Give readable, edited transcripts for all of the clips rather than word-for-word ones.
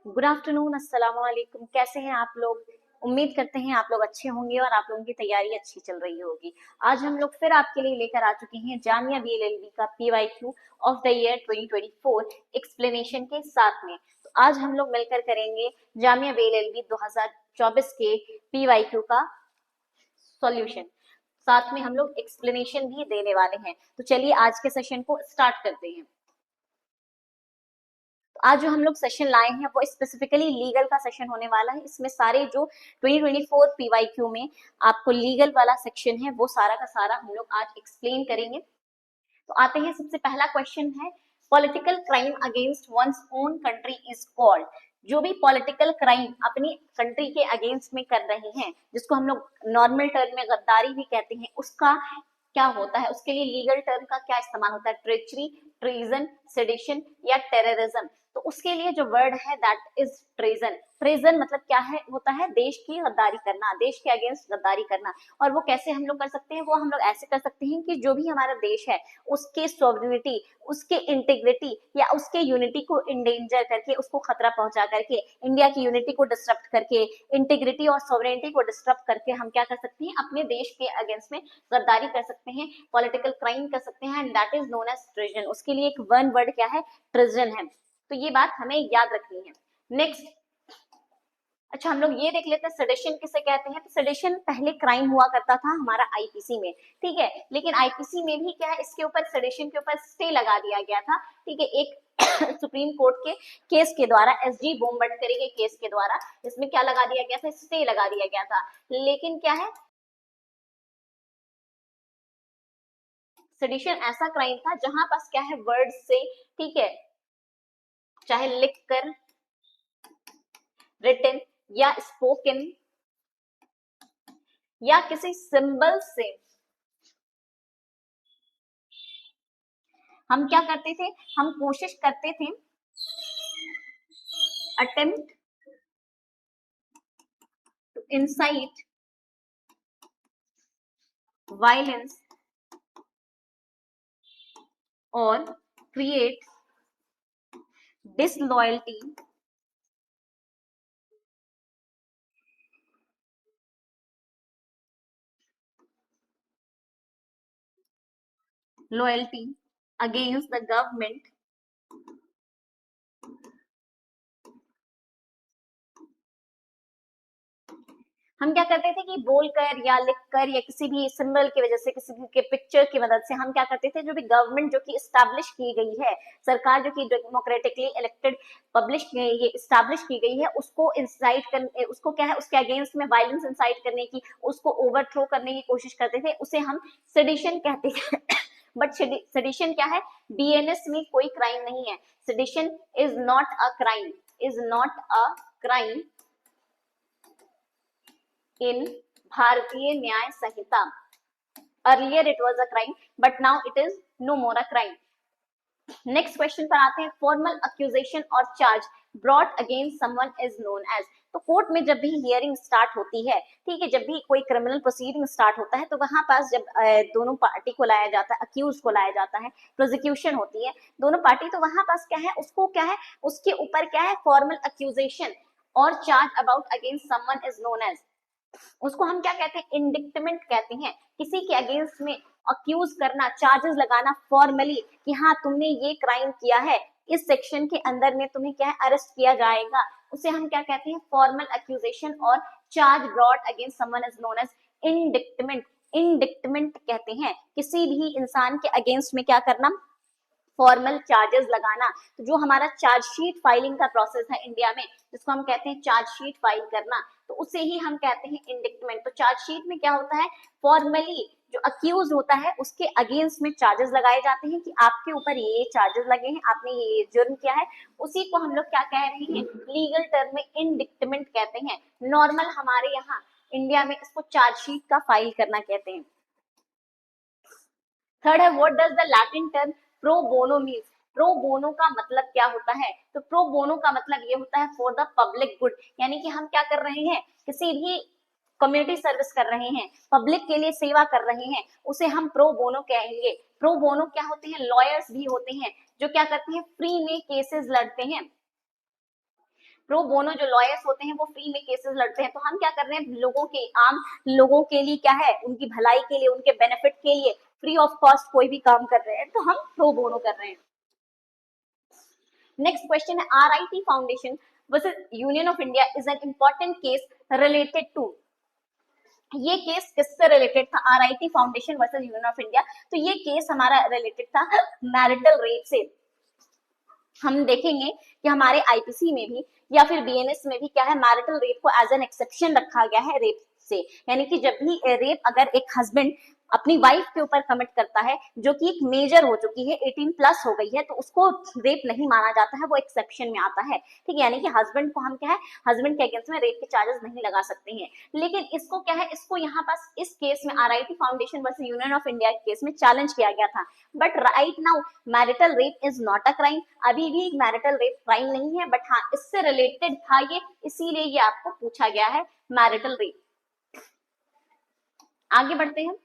Good afternoon, अस्सलाम वालेकुम। कैसे हैं आप लोग? उम्मीद करते हैं आप लोग अच्छे होंगे और आप लोगों की तैयारी अच्छी चल रही होगी। आज हम लोग फिर आपके लिए लेकर आ चुके हैं जामिया बीएलएलबी का PYQ of the year 2024 explanation के साथ में। तो आज हम लोग मिलकर करेंगे जामिया बीएलएलबी 2024 के पीवाईक्यू का सॉल्यूशन। साथ में हम लोग एक्सप्लेनेशन भी देने वाले हैं। तो चलिए आज के सेशन को स्टार्ट करते हैं। आज जो हम लोग सेशन लाए हैं वो स्पेसिफिकली लीगल का सेशन होने वाला है। इसमें सारे जो 2024 पीवाईक्यू में आपको लीगल वाला सेक्शन है वो सारा का सारा हम लोग आज एक्सप्लेन करेंगे। तो आते हैं, सबसे पहला क्वेश्चन है, political crime against one's own country is called. जो भी पॉलिटिकल क्राइम अपनी कंट्री के अगेंस्ट में कर रहे हैं, जिसको हम लोग नॉर्मल टर्म में गद्दारी भी कहते हैं, उसका क्या होता है, उसके लिए लीगल टर्म का क्या इस्तेमाल होता है? ट्रेचरी, ट्रीजन, सेडिशन या टेररिज्म। तो उसके लिए जो वर्ड है दैट इज ट्रेजन। ट्रेजन मतलब क्या है? होता है देश की गद्दारी करना, देश के अगेंस्ट गद्दारी करना। और वो कैसे हम लोग कर सकते हैं? वो हम लोग ऐसे कर सकते हैं कि जो भी हमारा देश है उसके सॉवरेनिटी, उसके इंटीग्रिटी या उसके यूनिटी को इंडेंजर करके, उसको खतरा पहुंचा करके, इंडिया की यूनिटी को डिस्टर्ब करके, इंटीग्रिटी और सॉवरेनिटी को डिस्टर्ब करके हम क्या कर सकते हैं? अपने देश के अगेंस्ट में गद्दारी कर सकते हैं, पॉलिटिकल क्राइम कर सकते हैं, and that is known as treason. उसके लिए एक वन वर्ड क्या है? ट्रेजन है। तो ये बात हमें याद रखनी है। नेक्स्ट, अच्छा हम लोग ये देख लेते हैं सेडिशन किसे कहते हैं। तो सेडिशन पहले क्राइम हुआ करता था हमारा आईपीसी में, ठीक है। लेकिन आईपीसी में भी क्या है, इसके ऊपर सेडिशन के ऊपर स्टे लगा दिया गया था, ठीक है, एक सुप्रीम कोर्ट के केस के द्वारा, एसजी बोम्बटकरी के केस के द्वारा इसमें क्या लगा दिया गया था? स्टे लगा दिया गया था। लेकिन क्या है, सेडिशन ऐसा क्राइम था जहां पास क्या है, वर्ड से, ठीक है, चाहे लिख कर, रिटन या स्पोकन या किसी सिंबल से हम क्या करते थे? हम कोशिश करते थे, अटेम्प्ट टू इंसाइट वायलेंस और create disloyalty loyalty against the government हम क्या करते थे कि बोलकर या लिखकर या किसी भी सिंबल की वजह से, किसी के पिक्चर की मदद से हम क्या करते थे? जो भी गवर्नमेंट जो कि स्टैब्लिश की गई है, सरकार जो कि डेमोक्रेटिकली इलेक्टेड पब्लिश ये स्टैब्लिश की गई है, उसको इंसाइट करने, उसको क्या है, उसके अगेंस्ट में वायलेंस इंसाइट करने की, उसको ओवरथ्रो करने की कोशिश करते थे, उसे हम सेडिशन कहते थे। बट सेडिशन क्या है? बीएनएस में कोई क्राइम नहीं है। Sedition is not a crime, is not a crime in Bharatiya Nyaya Sanhita. Earlier it was a crime, but now it is no more a crime. Next question पर आते हैं, formal accusation और charge brought against someone is known as. तो court में जब भी hearing start होती है, ठीक है, जब भी कोई क्रिमिनल प्रोसीडिंग स्टार्ट होता है, तो वहां पास जब दोनों पार्टी को लाया जाता है, अक्यूज को लाया जाता है, प्रोसिक्यूशन होती है दोनों पार्टी, तो वहां पास क्या है, उसको क्या है, उसके ऊपर क्या है, फॉर्मल अक्यूजेशन और charge about against someone is known as, उसको हम क्या कहते हैं? इंडिक्टमेंट कहते हैं। किसी के अगेंस्ट में अक्यूज करना, चार्जेस लगाना फॉर्मली कि हाँ तुमने ये क्राइम किया है, इस सेक्शन के अंदर में तुम्हें क्या है, अरेस्ट किया जाएगा, उसे हम क्या कहते हैं? फॉर्मल अक्यूजेशन और charge brought against someone is known as indictment. Indictment कहते हैं किसी भी इंसान के अगेंस्ट में क्या करना? फॉर्मल चार्जेस लगाना। तो जो हमारा चार्जशीट फाइलिंग का प्रोसेस है इंडिया में, जिसको हम कहते हैं चार्जशीट फाइल करना, तो उसे ही हम कहते हैं इंडिक्टमेंट। तो चार्जशीट में क्या होता है? फॉर्मली जो अक्यूज होता है उसके अगेंस्ट में चार्जेस लगाए जाते हैं कि आपके ऊपर ये चार्जेस लगे हैं, आपने ये जुर्म किया है, उसी को हम लोग क्या कह रहे हैं? लीगल टर्म में इंडिक्टमेंट कहते हैं। नॉर्मल हमारे यहाँ इंडिया में इसको चार्जशीट का फाइल करना कहते हैं। थर्ड है, what does the Latin term pro bono means. Pro bono का मतलब क्या होता है? तो प्रो बोनो का मतलब ये होता है फॉर द पब्लिक गुड, यानी कि हम क्या कर रहे हैं? किसी भी कम्युनिटी सर्विस कर रहे हैं, पब्लिक के लिए सेवा कर रहे हैं, उसे हम प्रो बोनो कहेंगे। प्रो बोनो क्या होते हैं? लॉयर्स भी होते हैं जो क्या करते हैं? फ्री में केसेस लड़ते हैं। प्रो बोनो जो लॉयर्स होते हैं वो फ्री में केसेस लड़ते हैं, तो हम क्या कर रहे हैं, लोगों के, आम लोगों के लिए क्या है, उनकी भलाई के लिए, उनके बेनिफिट के लिए फ्री ऑफ कॉस्ट कोई भी काम कर रहे हैं, तो हम प्रो बोनो कर रहे हैं। नेक्स्ट क्वेश्चन है, RIT foundation versus union of India is an important case related to. ये केस किससे रिलेटेड था, RIT foundation versus union of India, तो ये केस हमारा रिलेटेड था मैरिटल रेप से। हम देखेंगे कि हमारे आईपीसी में भी या फिर बीएनएस में भी क्या है, मैरिटल रेप को एज एन एक्सेप्शन रखा गया है रेप से, यानी कि जब भी रेप अगर एक हस्बैंड अपनी वाइफ के ऊपर कमिट करता है जो कि एक मेजर हो चुकी है, 18 प्लस हो गई है, तो उसको रेप नहीं माना जाता है, वो एक्सेप्शन में आता है, ठीक है। यानी कि हस्बैंड को हम क्या है, हस्बैंड के अगेंस्ट में रेप के चार्जेस नहीं लगा सकते हैं। लेकिन इसको क्या है, इसको यहाँ पास इस केस में RIT foundation versus union of India के केस में चैलेंज किया गया था। But right now marital rape is not a crime, अभी भी मैरिटल रेप क्राइम नहीं है, बट हाँ इससे रिलेटेड था ये, इसीलिए ये आपको पूछा गया है मैरिटल रेप। आगे बढ़ते हैं।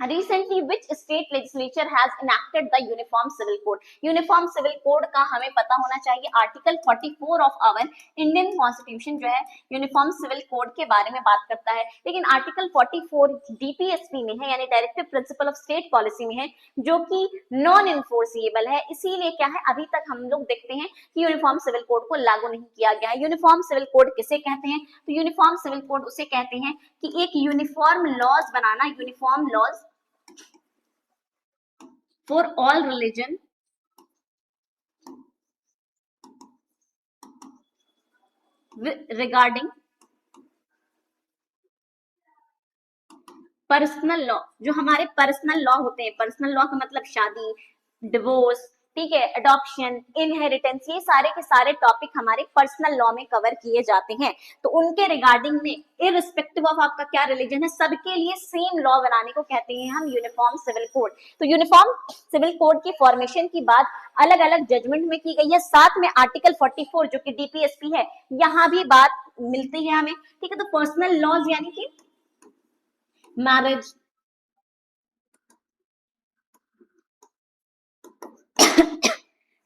Recently, which state legislature has enacted the Uniform Civil Code? Uniform Civil Code का हमें पता होना चाहिए, article 44 of our Indian constitution जो है यूनिफॉर्म सिविल कोड के बारे में बात करता है, लेकिन आर्टिकल 44 DPSP में है, यानी directive principle of state policy में है, जो कि नॉन इन्फोर्सिएबल है। इसीलिए क्या है, अभी तक हम लोग देखते हैं कि यूनिफॉर्म सिविल कोड को लागू नहीं किया गया है। यूनिफॉर्म सिविल कोड किसे कहते हैं, तो यूनिफॉर्म सिविल कोड उसे कहते हैं कि एक यूनिफॉर्म लॉज बनाना, uniform laws for all religion regarding personal law, जो हमारे पर्सनल लॉ होते हैं, पर्सनल लॉ का मतलब शादी, डिवोर्स, ठीक है, अडॉप्शन, इनहेरिटेंस, ये सारे के सारे टॉपिक हमारे पर्सनल लॉ में कवर किए जाते हैं। तो उनके रिगार्डिंग में इररिस्पेक्टिव ऑफ आपका क्या रिलीजन है, सबके लिए सेम लॉ बनाने को कहते हैं हम यूनिफॉर्म सिविल कोड। तो यूनिफॉर्म सिविल कोड की फॉर्मेशन की बात अलग अलग जजमेंट में की गई है, साथ में आर्टिकल 44 जो कि डीपीएसपी है, यहाँ भी बात मिलती है हमें, ठीक है। तो पर्सनल लॉज यानी कि मैरिज,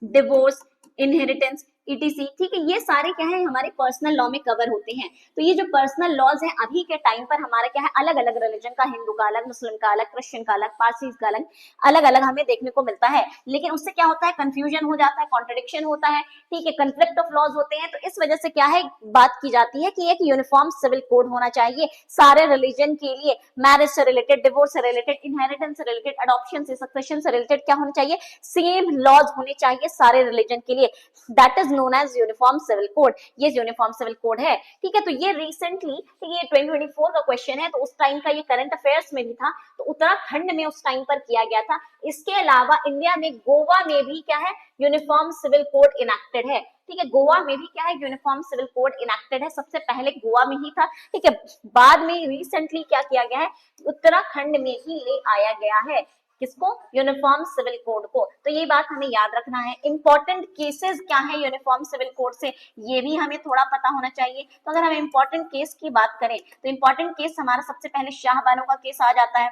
डिवोर्स, इनहेरिटेंस, ईटीसी, ठीक है, ये सारे क्या है हमारे पर्सनल लॉ में कवर होते हैं। तो ये जो पर्सनल लॉज हैं अभी के टाइम पर हमारा क्या है, अलग अलग रिलीजन का, हिंदू का अलग, मुस्लिम का अलग, क्रिश्चियन का अलग, पारसी का अलग, अलग अलग हमें देखने को मिलता है। लेकिन उससे क्या होता है, कंफ्यूजन हो जाता है, कॉन्ट्रडिक्शन होता है, ठीक है, कन्फ्लिक्ट ऑफ लॉज होते हैं। तो इस वजह से क्या है, बात की जाती है कि एक यूनिफॉर्म सिविल कोड होना चाहिए सारे रिलीजन के लिए, मैरिज से रिलेटेड, डिवोर्स से रिलेटेड, इनहेरिटेंस से रिलेटेड, अडॉप्शन से, सक्सेशन से रिलेटेड क्या होना चाहिए, सेम लॉज होने चाहिए सारे रिलीजन के लिए। That is known as uniform civil code, ये यूनिफॉर्म सिविल कोड है, ठीक है। तो ये रिसेंटली, ये 2024 का क्वेश्चन है, तो उस टाइम का ये करंट अफेयर्स में भी था, तो उत्तराखंड में उस टाइम पर किया गया था। इसके अलावा इंडिया में गोवा में भी क्या है, यूनिफॉर्म सिविल कोड इनेक्टेड है, ठीक है। गोवा में भी क्या है, यूनिफॉर्म सिविल कोड इनेक्टेड है, सबसे पहले गोवा में ही था, ठीक है। बाद में रिसेंटली क्या किया गया है, उत्तराखंड में ही ले आया गया है, किसको, यूनिफॉर्म सिविल कोड को। तो ये बात हमें याद रखना है। इंपॉर्टेंट केसेस क्या है यूनिफॉर्म सिविल कोड से, ये भी हमें थोड़ा पता होना चाहिए। तो अगर हम इंपॉर्टेंट केस की बात करें, तो इंपॉर्टेंट केस हमारा सबसे पहले शाहबानो का केस आ जाता है,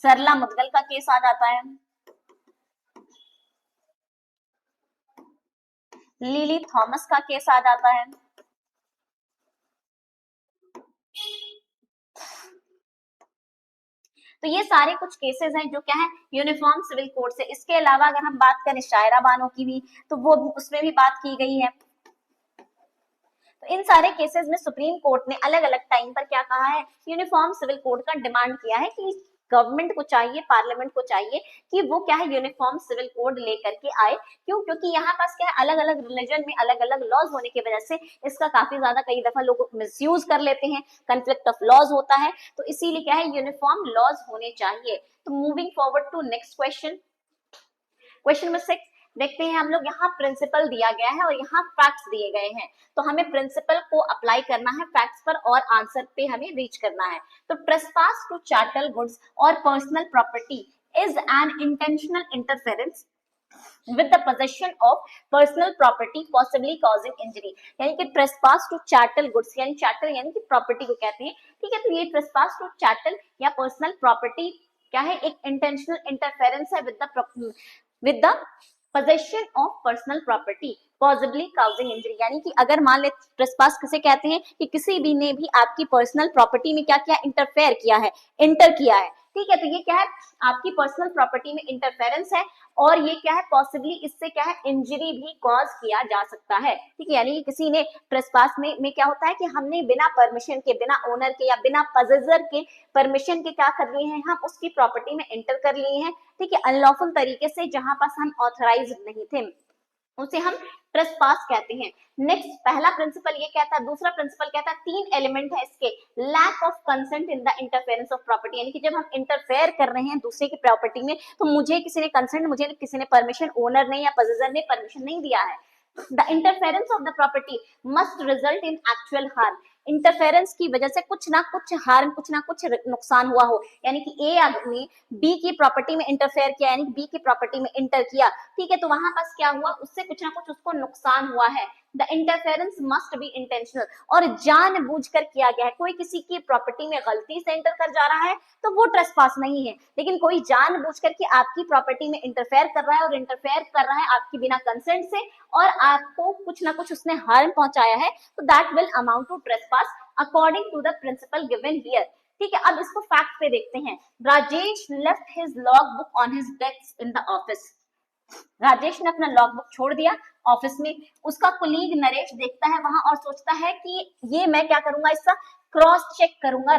सरला मुदगल का केस आ जाता है, लिली थॉमस का केस आ जाता है, तो ये सारे कुछ केसेस हैं जो क्या है, यूनिफॉर्म सिविल कोड से। इसके अलावा अगर हम बात करें शायरा बानो की भी, तो वो उसमें भी बात की गई है। तो इन सारे केसेस में सुप्रीम कोर्ट ने अलग अलग टाइम पर क्या कहा है, यूनिफॉर्म सिविल कोड का डिमांड किया है कि गवर्नमेंट को चाहिए, पार्लियामेंट को चाहिए कि वो क्या है, यूनिफॉर्म सिविल कोड लेकर के आए। क्यों, क्योंकि यहाँ पास क्या है, अलग अलग रिलीजन में अलग अलग लॉज होने की वजह से इसका काफी ज्यादा कई दफा लोग मिसयूज कर लेते हैं, कंफ्लिक्ट ऑफ लॉज होता है, तो इसीलिए क्या है, यूनिफॉर्म लॉज होने चाहिए। तो moving forward to next question, question number 6 देखते हैं हम लोग। यहाँ प्रिंसिपल दिया गया है और यहाँ फैक्ट्स दिए गए हैं, तो हमें प्रिंसिपल को अप्लाई करना है फैक्ट्स पर और आंसर पे हमें रीच करना है। तो ट्रेसपास टू चैटल गुड्स और personal property is an intentional interference with the possession of personal property possibly causing injury, यानी कि trespass to chattel goods, यानी chattel यानी कि प्रॉपर्टी को कहते हैं, ठीक है। तो ये trespass to chattel या personal property क्या है, एक intentional interference है with the possession of personal property possibly causing injury, यानी कि अगर मान ले ट्रेसपास किसे कहते हैं कि किसी भी ने भी आपकी पर्सनल प्रॉपर्टी में क्या किया, इंटरफेयर किया है, इंटर किया है, ठीक है। तो ये क्या है, आपकी पर्सनल प्रॉपर्टी में इंटरफेरेंस है और ये क्या है, पॉसिबली इससे क्या है, इंजरी भी कॉज किया जा सकता है, ठीक है। यानी कि किसी ने ट्रेसपास में क्या होता है कि हमने बिना परमिशन के, बिना ओनर के या बिना पजेसर के परमिशन के क्या कर लिए हैं, हम उसकी प्रॉपर्टी में एंटर कर लिए हैं, ठीक है, अनलॉफुल तरीके से, जहां पास हम ऑथराइज नहीं थे, उसे हम ट्रेसपास कहते हैं। नेक्स्ट पहला प्रिंसिपल ये कहता है, दूसरा प्रिंसिपल कहता है, तीन एलिमेंट है इसके, lack of consent in the interference of property, यानी कि जब हम इंटरफेयर कर रहे हैं दूसरे की प्रॉपर्टी में, तो मुझे किसी ने कंसेंट, मुझे किसी ने परमिशन, ओनर ने या पोजेसर ने परमिशन नहीं दिया है। The interference of the property must result in actual harm. Interference की वजह से कुछ ना कुछ हार्म, कुछ ना कुछ नुकसान हुआ हो, यानी कि ए ने बी की प्रॉपर्टी में इंटरफेयर किया, यानी बी की प्रॉपर्टी में इंटर किया, ठीक है, तो वहां पास क्या हुआ, उससे कुछ ना कुछ उसको नुकसान हुआ है। The interference must be intentional, और जानबूझकर किया गया है। कोई किसी की प्रॉपर्टी में गलती से इंटर कर जा रहा है तो वो ट्रेसपास नहीं है, लेकिन कोई जानबूझकर के आपकी प्रॉपर्टी में इंटरफेयर कर रहा है, और इंटरफेयर कर रहा है आपकी बिना कंसेंट से, और आपको कुछ ना कुछ उसने हार्म पहुंचाया है, तो that will amount to trespass according to the principle given here, ठीक है। अब इसको फैक्ट पे देखते हैं। Rajesh left his log book on his desk in the office. Rajesh ने अपना लॉग बुक छोड़ दिया ऑफिस में। उसका कुलीग नरेश देखता है वहां और सोचता है कि ये मैं क्या करूंगा, इसका क्रॉस चेक करूंगा,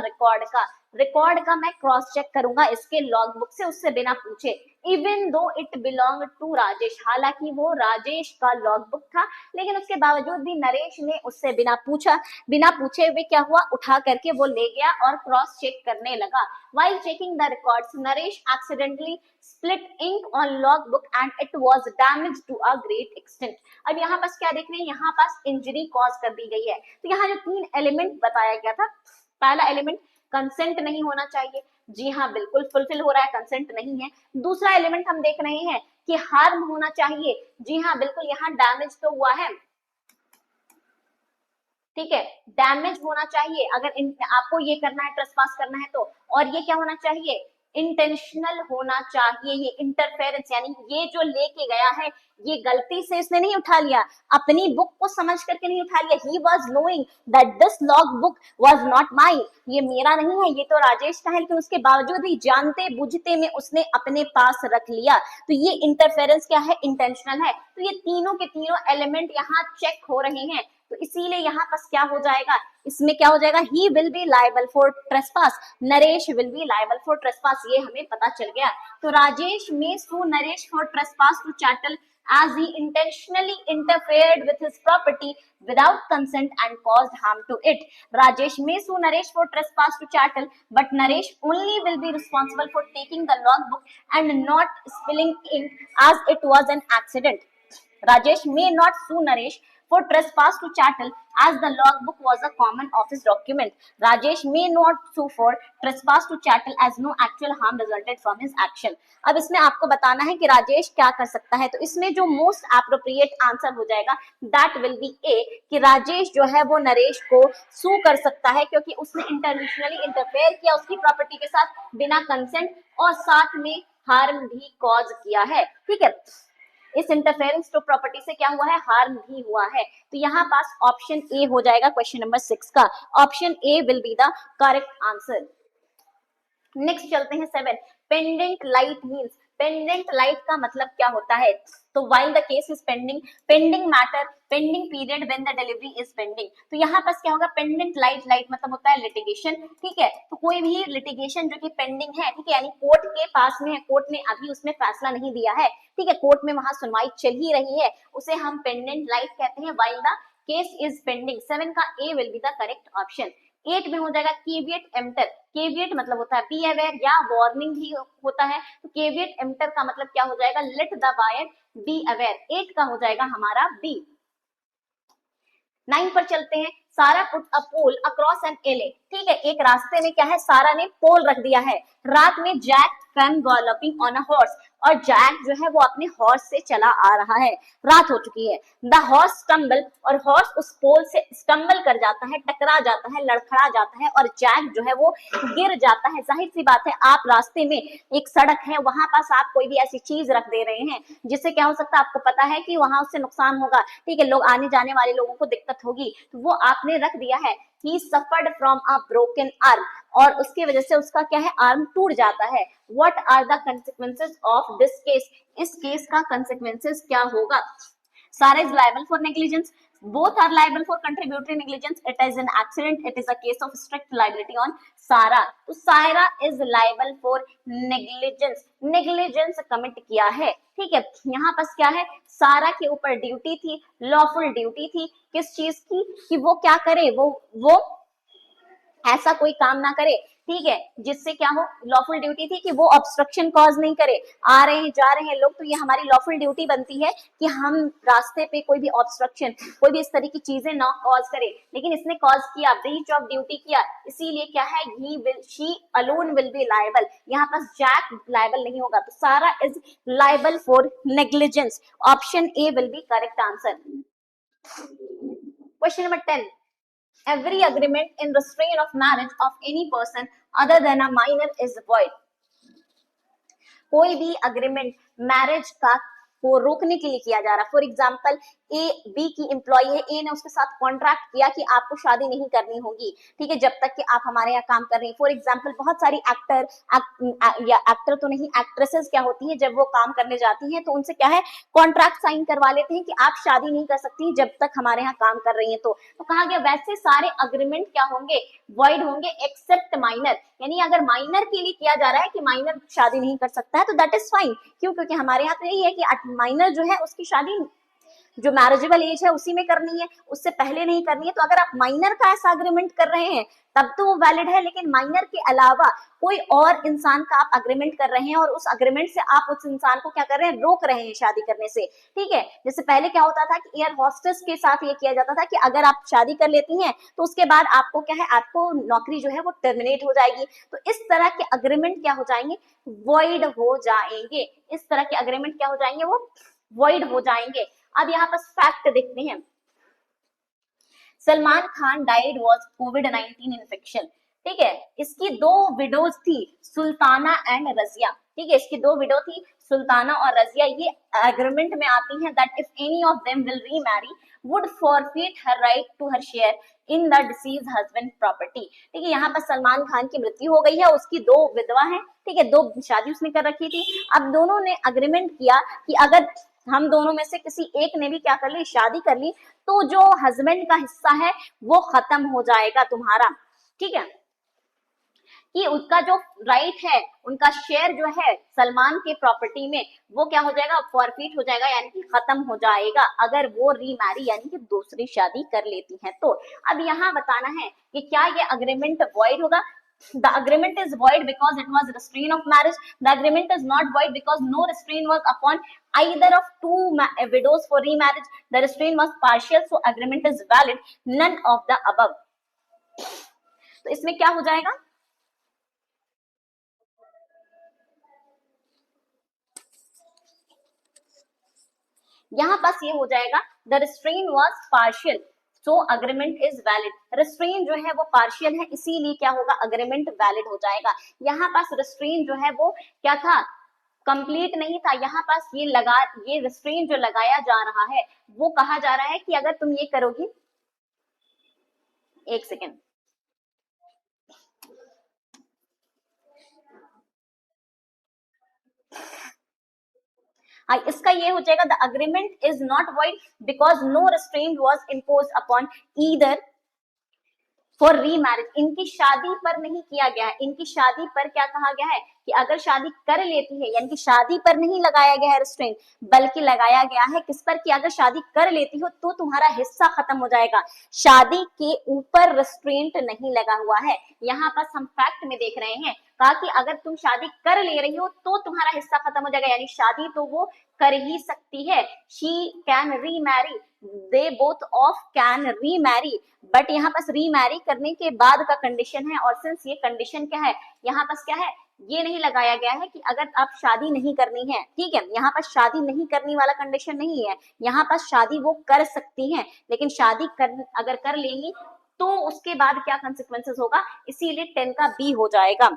रिकॉर्ड का मैं क्रॉस चेक करूंगा इसके लॉग बुक से, उससे बिना पूछे, even though it belong to Rajesh, हालांकि वो राजेश का लॉग बुक था, लेकिन उसके बावजूद भी नरेश ने उससे बिना पूछे हुए क्या हुआ, उठा करके वो ले गया और क्रॉस चेक करने लगा। While checking the records, Naresh accidentally split ink on logbook and it was damaged to a great extent. अब यहाँ पास क्या देख रहे हैं, यहाँ पास इंजरी कॉज कर दी गई है। तो यहाँ जो तीन एलिमेंट बताया गया था, पहला एलिमेंट कंसेंट नहीं होना चाहिए, जी हाँ बिल्कुल फुलफिल हो रहा है, कंसेंट नहीं है। दूसरा एलिमेंट हम देख रहे हैं कि हार्म होना चाहिए, जी हाँ बिल्कुल यहाँ डैमेज तो हुआ है, ठीक है, डैमेज होना चाहिए अगर आपको ये करना है, ट्रेसपास करना है तो। और ये क्या होना चाहिए, इंटेंशनल होना चाहिए। ये इंटरफेरेंस यानी ये जो लेके गया है, ये गलती से इसने नहीं उठा लिया, अपनी बुक को समझ करके नहीं उठा लिया। He was knowing that this log book was not mine, ये मेरा नहीं है, ये तो राजेश का है, लेकिन उसके बावजूद भी जानते बुझते में उसने अपने पास रख लिया। तो ये इंटरफेरेंस क्या है, इंटेंशनल है। तो ये तीनों के तीनों एलिमेंट यहाँ चेक हो रहे हैं, तो इसीलिए यहाँ पास क्या हो जाएगा, इसमें क्या हो जाएगा, he will be liable for trespass, Naresh will be liable for trespass, ये हमें पता चल गया। तो Rajesh may sue Naresh for trespass to chattel as he intentionally interfered with his property without consent and caused harm to it. Rajesh may sue Naresh for trespass to chattel, but Naresh only will be responsible for taking the logbook and not spilling ink as it was an accident. Rajesh may not sue Naresh for trespass to chattel as the logbook was a common office document. Rajesh may not sue for trespass to chattel as no actual harm resulted from his action. अब इसमें आपको बताना है कि राजेश क्या कर सकता है, तो इसमें जो मोस्ट एप्रोप्रिएट आंसर हो जाएगा दैट विल बी ए, कि राजेश जो है वो नरेश को सू कर सकता है क्योंकि उसने इंटरनेशनली इंटरफेयर किया उसकी प्रॉपर्टी के साथ बिना कंसेंट, और साथ में हार्म भी कॉज किया है, ठीक है। इस इंटरफेरेंस टू प्रॉपर्टी से क्या हुआ है, हार्म भी हुआ है। तो यहाँ पास ऑप्शन ए हो जाएगा क्वेश्चन नंबर 6 का, option A will be the correct answer. Next चलते हैं 7, pendant light means, pendant light का मतलब क्या होता है, तो while the case is pending, pending matter, pending period when the delivery is pending. तो यहाँ पास क्या होगा, पेंडेंट लाइट, लाइट मतलब होता है लिटिगेशन, ठीक है। तो कोई भी लिटिगेशन जो कि पेंडिंग है, ठीक है, यानी कोर्ट के पास में है, कोर्ट ने अभी उसमें फैसला नहीं दिया है, ठीक है, कोर्ट में वहां सुनवाई चल ही रही है, उसे हम पेंडेंट लाइट कहते हैं while the case is pending. 7 का A will be the correct option. 8 में हो जाएगा केविएट एम्प्टर, केविएट मतलब होता है बी अवेयर या वार्निंग भी होता है, तो केविएट एम्प्टर का मतलब क्या हो जाएगा, let the buyer be aware. 8 का हो जाएगा हमारा बी। 9 पर चलते हैं, सारा put a pole across an alley, ठीक है, एक रास्ते में क्या है, सारा ने पोल रख दिया है। रात में Jack come galloping on a horse, और जैक जो है वो अपने हॉर्स से चला आ रहा है, रात हो चुकी है। द हॉर्स स्टम्बल, और हॉर्स उस पोल से स्टम्बल कर जाता है, टकरा जाता है, लड़खड़ा जाता है, और जैक जो है वो गिर जाता है। जाहिर सी बात है, आप रास्ते में एक सड़क है, वहां पास आप कोई भी ऐसी चीज रख दे रहे हैं जिससे क्या हो सकता है, आपको पता है कि वहां उससे नुकसान होगा, ठीक है, लोग आने जाने वाले लोगों को दिक्कत होगी, तो वो आपने रख दिया है। He suffered from a broken arm, और उसकी वजह से उसका क्या है, आर्म टूट जाता है। What are the consequences of this case? इस केस का consequences क्या होगा? Sarah is liable for negligence. Both are liable for contributory negligence. It is an accident. It is a case of strict liability on Sarah. तो Sarah is liable for negligence. Negligence commit किया है, ठीक है। यहाँ पास क्या है, सारा के ऊपर ड्यूटी थी, लॉफुल ड्यूटी थी, किस चीज की, कि वो क्या करे, वो ऐसा कोई काम ना करे, ठीक है, जिससे क्या हो, लॉफुल ड्यूटी थी कि वो ऑब्स्ट्रक्शन कॉज नहीं करे। आ रहे हैं जा रहे हैं लोग, तो ये हमारी लॉफुल ड्यूटी बनती है कि हम रास्ते पे कोई भी ऑब्स्ट्रक्शन, कोई भी इस तरह की चीजें ना कॉज करे, लेकिन इसने कॉज किया, ब्रीच ऑफ ड्यूटी किया, इसीलिए क्या है, he will, she alone will be liable. यहाँ पर जैक लायबल नहीं होगा, तो सारा is liable for negligence. Option A will B correct answer. Question number 10, every agreement in restraint of marriage of any person other than a minor is void. कोई भी agreement marriage का को रोकने के लिए किया जा रहा है। फॉर एग्जाम्पल, ए बी की एम्प्लॉय है, ए ने उसके साथ कॉन्ट्रैक्ट किया कि आपको शादी नहीं करनी होगी, ठीक है, जब तक कि आप हमारे यहाँ काम कर रहे हैं। फॉर एग्जाम्पल, बहुत सारी या एक्टर तो नहीं, एक्ट्रेसेस क्या होती है, जब वो काम करने जाती हैं तो उनसे क्या है, कॉन्ट्रैक्ट साइन करवा लेते हैं कि आप शादी नहीं कर सकती जब तक हमारे यहाँ काम कर रही है। तो कहा गया वैसे सारे अग्रीमेंट क्या होंगे, वॉइड होंगे, एक्सेप्ट माइनर। यानी अगर माइनर के लिए किया जा रहा है कि माइनर शादी नहीं कर सकता है, तो दैट इज फाइन। क्यों? क्योंकि हमारे यहाँ तो यही है कि माइनर जो है उसकी शादी जो मैरिजेबल एज है उसी में करनी है, उससे पहले नहीं करनी है। तो अगर आप माइनर का ऐसा अग्रीमेंट कर रहे हैं तब तो वो वैलिड है, लेकिन माइनर के अलावा कोई और इंसान का आप अग्रीमेंट कर रहे हैं और उस अग्रीमेंट से आप उस इंसान को क्या कर रहे हैं, रोक रहे हैं शादी करने से, ठीक है। जैसे पहले क्या होता था कि एयर हॉस्टेस के साथ ये किया जाता था कि अगर आप शादी कर लेती हैं तो उसके बाद आपको क्या है, आपको नौकरी जो है वो टर्मिनेट हो जाएगी। तो इस तरह के अग्रीमेंट क्या हो जाएंगे, वॉइड हो जाएंगे। इस तरह के अग्रीमेंट क्या हो जाएंगे, वो वॉइड हो जाएंगे। अब यहाँ पर फैक्ट देखते हैं, Salman Khan died was covid infection, ठीक है। इसकी दो विडोज थी, सुल्ताना एंड रजिया, ठीक है, इसकी दो विडो थी, सुल्ताना और रजिया। ये एग्रीमेंट में आती हैं that if any of them will remarry would forfeit her right to her share in the deceased husband property, ठीक है। यहाँ पर सलमान खान की मृत्यु हो गई है, उसकी दो विधवा हैं, ठीक है, दो शादी उसने कर रखी थी। अब दोनों ने अग्रीमेंट किया कि अगर हम दोनों में से किसी एक ने भी क्या कर ली, शादी कर ली, तो जो हस्बैंड का हिस्सा है वो खत्म हो जाएगा तुम्हारा, ठीक है, कि उसका जो राइट है, उनका शेयर जो है सलमान के प्रॉपर्टी में, वो क्या हो जाएगा, फॉरफिट हो जाएगा, यानी कि खत्म हो जाएगा अगर वो रीमैरी यानी कि दूसरी शादी कर लेती हैं तो। अब यहाँ बताना है कि क्या ये अग्रीमेंट वॉइड होगा। The agreement is void because it was restraint of marriage. The agreement is not void because no restraint was upon either of two widows for remarriage. The restraint was partial, so agreement is valid. None of the above. तो इसमें क्या हो जाएगा, यहाँ पास ये हो जाएगा, the restraint was partial. So agreement is valid. Restrain जो है वो पार्शियल है, इसीलिए क्या होगा, अग्रीमेंट वैलिड हो जाएगा। यहाँ पास रिस्ट्रेन जो है वो क्या था, कंप्लीट नहीं था। यहाँ पास ये रिस्ट्रेन जो लगाया जा रहा है वो कहा जा रहा है कि अगर तुम ये करोगी, एक सेकेंड, इसका ये हो जाएगा, the agreement is not void because no restraint was imposed upon either for remarriage. इनकी शादी पर नहीं किया गया है, इनकी शादी पर क्या कहा गया है कि अगर शादी कर लेती है, यानी कि शादी पर नहीं लगाया गया है रिस्ट्रेंट, बल्कि लगाया गया है किस पर, कि अगर शादी कर लेती हो तो तुम्हारा हिस्सा खत्म हो जाएगा। शादी के ऊपर रिस्ट्रेंट नहीं लगा हुआ है। यहाँ पर हम फैक्ट में देख रहे हैं, कहा कि अगर तुम शादी कर ले रही हो तो तुम्हारा हिस्सा खत्म हो जाएगा, यानी शादी तो वो कर ही सकती है। She can remarry, they both of can remarry, but यहाँ पास रीमैरी करने के बाद का कंडीशन है, और सिंस ये कंडीशन क्या है, यहाँ पास क्या है, ये नहीं लगाया गया है कि अगर आप शादी नहीं करनी है, ठीक है, यहाँ पर शादी नहीं करने वाला कंडीशन नहीं है, यहाँ पर शादी वो कर सकती हैं, लेकिन शादी अगर कर लेंगी तो उसके बाद क्या कंसिक्वेंसेस होगा, इसीलिए 10 का बी हो जाएगा।